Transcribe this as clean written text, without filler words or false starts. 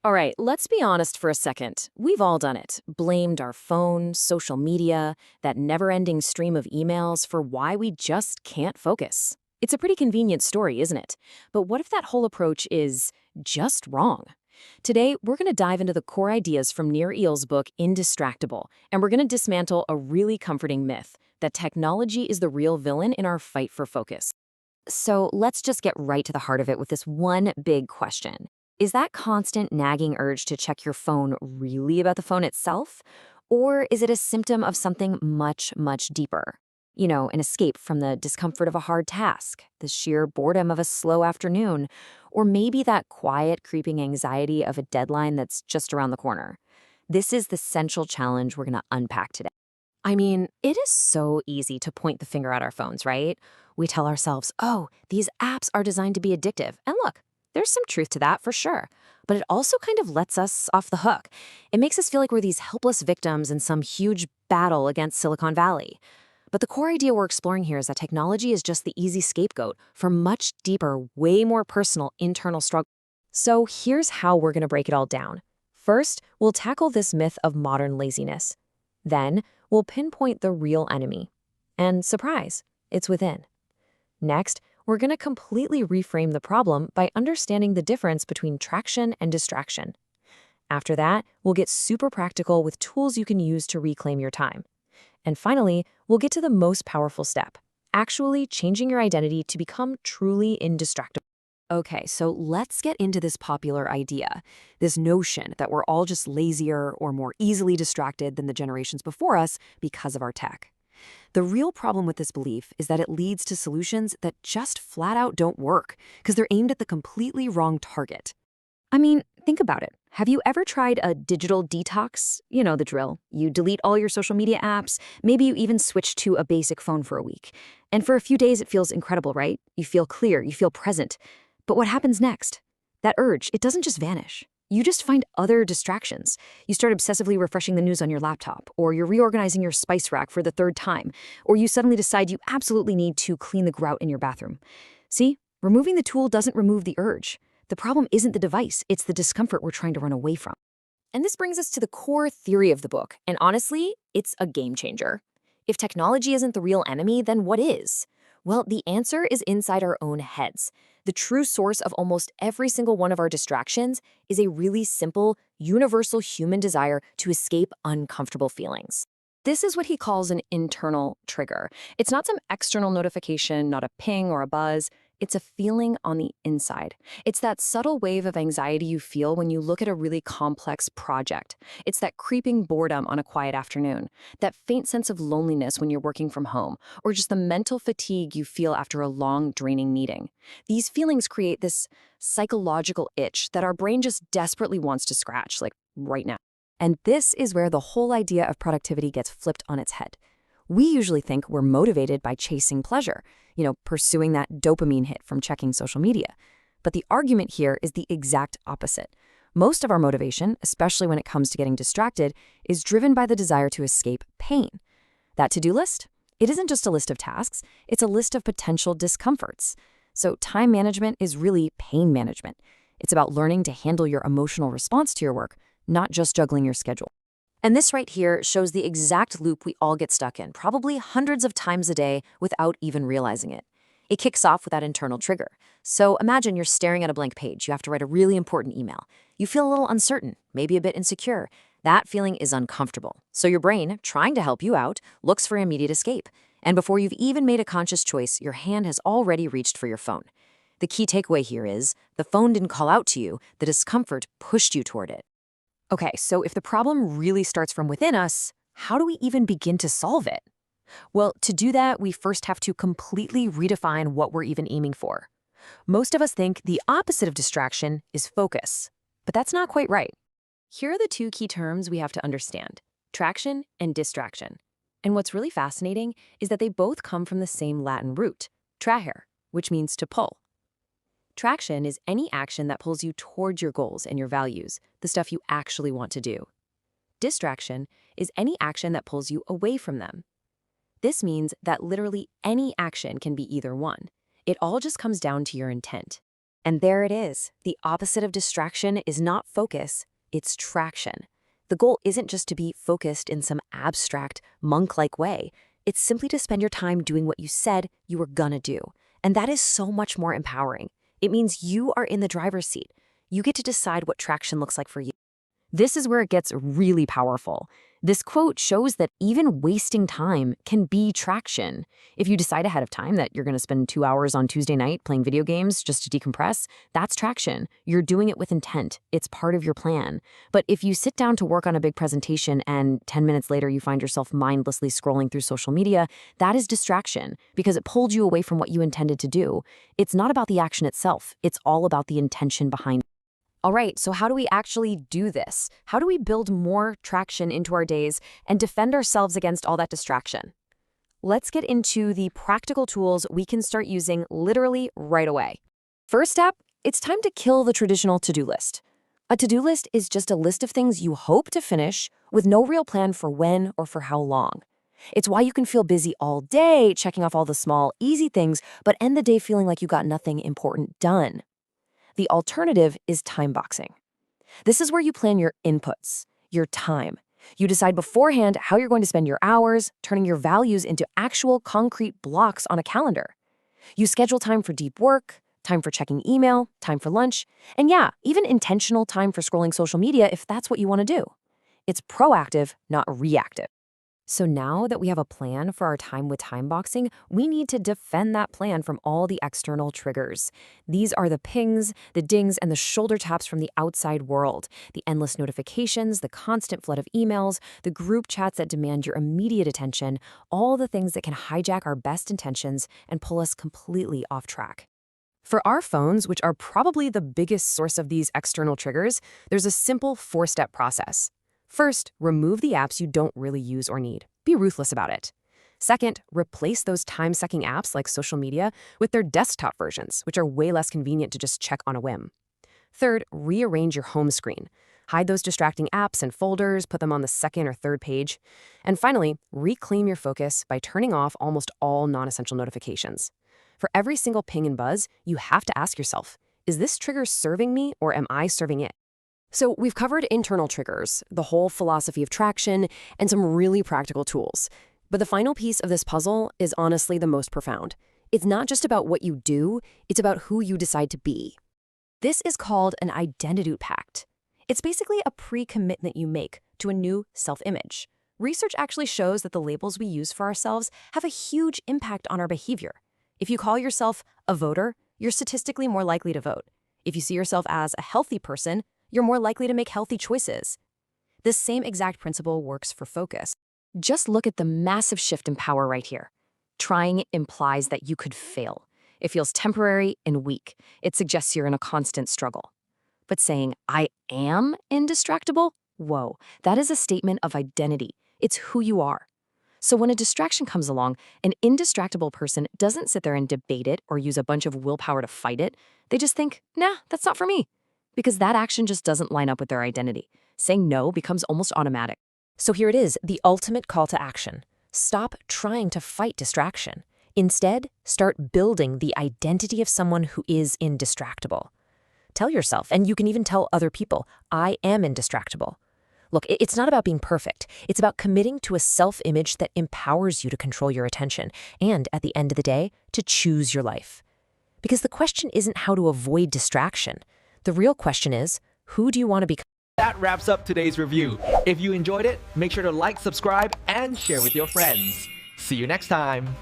All right, let's be honest for a second. We've all done it. Blamed our phone, social media, that never-ending stream of emails for why we just can't focus. It's a pretty convenient story, isn't it? But what if that whole approach is just wrong? Today, we're going to dive into the core ideas from Nir Eyal's book, Indistractable, and we're going to dismantle a really comforting myth that technology is the real villain in our fight for focus. So let's just get right to the heart of it with this one big question. Is that constant nagging urge to check your phone really about the phone itself? Or is it a symptom of something much, much deeper? You know, an escape from the discomfort of a hard task, the sheer boredom of a slow afternoon, or maybe that quiet, creeping anxiety of a deadline that's just around the corner. This is the central challenge we're going to unpack today. I mean, it is so easy to point the finger at our phones, right? We tell ourselves, oh, these apps are designed to be addictive. And look, there's some truth to that for sure. But it also kind of lets us off the hook. It makes us feel like we're these helpless victims in some huge battle against Silicon Valley. But the core idea we're exploring here is that technology is just the easy scapegoat for much deeper, way more personal internal struggle. So here's how we're going to break it all down. First, we'll tackle this myth of modern laziness. Then, we'll pinpoint the real enemy. And surprise, it's within. Next, we're going to completely reframe the problem by understanding the difference between traction and distraction. After that, we'll get super practical with tools you can use to reclaim your time. And finally, we'll get to the most powerful step, actually changing your identity to become truly indistractable. Okay, so let's get into this popular idea, this notion that we're all just lazier or more easily distracted than the generations before us because of our tech. The real problem with this belief is that it leads to solutions that just flat out don't work because they're aimed at the completely wrong target. I mean, think about it. Have you ever tried a digital detox? You know the drill. You delete all your social media apps. Maybe you even switch to a basic phone for a week. And for a few days, it feels incredible, right? You feel clear, you feel present. But what happens next? That urge, it doesn't just vanish. You just find other distractions. You start obsessively refreshing the news on your laptop, or you're reorganizing your spice rack for the third time, or you suddenly decide you absolutely need to clean the grout in your bathroom. See, removing the tool doesn't remove the urge. The problem isn't the device, it's the discomfort we're trying to run away from. And this brings us to the core theory of the book, and honestly, it's a game changer. If technology isn't the real enemy, then what is? Well, the answer is inside our own heads. The true source of almost every single one of our distractions is a really simple, universal human desire to escape uncomfortable feelings. This is what he calls an internal trigger. It's not some external notification, not a ping or a buzz. It's a feeling on the inside. It's that subtle wave of anxiety you feel when you look at a really complex project. It's that creeping boredom on a quiet afternoon, that faint sense of loneliness when you're working from home, or just the mental fatigue you feel after a long, draining meeting. These feelings create this psychological itch that our brain just desperately wants to scratch, like right now. And this is where the whole idea of productivity gets flipped on its head. We usually think we're motivated by chasing pleasure, pursuing that dopamine hit from checking social media. But the argument here is the exact opposite. Most of our motivation, especially when it comes to getting distracted, is driven by the desire to escape pain. That to-do list? It isn't just a list of tasks, it's a list of potential discomforts. So time management is really pain management. It's about learning to handle your emotional response to your work, not just juggling your schedule. And this right here shows the exact loop we all get stuck in, probably hundreds of times a day without even realizing it. It kicks off with that internal trigger. So imagine you're staring at a blank page. You have to write a really important email. You feel a little uncertain, maybe a bit insecure. That feeling is uncomfortable. So your brain, trying to help you out, looks for immediate escape. And before you've even made a conscious choice, your hand has already reached for your phone. The key takeaway here is the phone didn't call out to you, the discomfort pushed you toward it. Okay, so if the problem really starts from within us, how do we even begin to solve it? Well, to do that, we first have to completely redefine what we're even aiming for. Most of us think the opposite of distraction is focus, but that's not quite right. Here are the two key terms we have to understand: traction and distraction. And what's really fascinating is that they both come from the same Latin root, trahere, which means to pull. Traction is any action that pulls you towards your goals and your values, the stuff you actually want to do. Distraction is any action that pulls you away from them. This means that literally any action can be either one. It all just comes down to your intent. And there it is. The opposite of distraction is not focus, it's traction. The goal isn't just to be focused in some abstract, monk-like way. It's simply to spend your time doing what you said you were gonna do. And that is so much more empowering. It means you are in the driver's seat. You get to decide what traction looks like for you. This is where it gets really powerful. This quote shows that even wasting time can be traction. If you decide ahead of time that you're going to spend 2 hours on Tuesday night playing video games just to decompress, that's traction. You're doing it with intent. It's part of your plan. But if you sit down to work on a big presentation and 10 minutes later you find yourself mindlessly scrolling through social media, that is distraction because it pulled you away from what you intended to do. It's not about the action itself. It's all about the intention behind it. All right, so how do we actually do this? How do we build more traction into our days and defend ourselves against all that distraction? Let's get into the practical tools we can start using literally right away. First step, it's time to kill the traditional to-do list. A to-do list is just a list of things you hope to finish with no real plan for when or for how long. It's why you can feel busy all day, checking off all the small, easy things, but end the day feeling like you got nothing important done. The alternative is timeboxing. This is where you plan your inputs, your time. You decide beforehand how you're going to spend your hours, turning your values into actual concrete blocks on a calendar. You schedule time for deep work, time for checking email, time for lunch, and yeah, even intentional time for scrolling social media if that's what you want to do. It's proactive, not reactive. So now that we have a plan for our time with timeboxing, we need to defend that plan from all the external triggers. These are the pings, the dings, and the shoulder taps from the outside world, the endless notifications, the constant flood of emails, the group chats that demand your immediate attention, all the things that can hijack our best intentions and pull us completely off track. For our phones, which are probably the biggest source of these external triggers, there's a simple 4-step process. First, remove the apps you don't really use or need. Be ruthless about it. Second, replace those time-sucking apps like social media with their desktop versions, which are way less convenient to just check on a whim. Third, rearrange your home screen. Hide those distracting apps and folders, put them on the second or third page. And finally, reclaim your focus by turning off almost all non-essential notifications. For every single ping and buzz, you have to ask yourself, is this trigger serving me or am I serving it? So we've covered internal triggers, the whole philosophy of traction, and some really practical tools. But the final piece of this puzzle is honestly the most profound. It's not just about what you do, it's about who you decide to be. This is called an identity pact. It's basically a pre-commitment you make to a new self-image. Research actually shows that the labels we use for ourselves have a huge impact on our behavior. If you call yourself a voter, you're statistically more likely to vote. If you see yourself as a healthy person, you're more likely to make healthy choices. This same exact principle works for focus. Just look at the massive shift in power right here. Trying implies that you could fail. It feels temporary and weak. It suggests you're in a constant struggle. But saying, I am indistractable? Whoa, that is a statement of identity. It's who you are. So when a distraction comes along, an indistractable person doesn't sit there and debate it or use a bunch of willpower to fight it. They just think, nah, that's not for me. Because that action just doesn't line up with their identity. Saying no becomes almost automatic. So here it is, the ultimate call to action. Stop trying to fight distraction. Instead, start building the identity of someone who is indistractable. Tell yourself, and you can even tell other people, I am indistractable. Look, it's not about being perfect. It's about committing to a self-image that empowers you to control your attention and, at the end of the day, to choose your life. Because the question isn't how to avoid distraction. The real question is, who do you want to become? That wraps up today's review. If you enjoyed it, make sure to like, subscribe, and share with your friends. See you next time.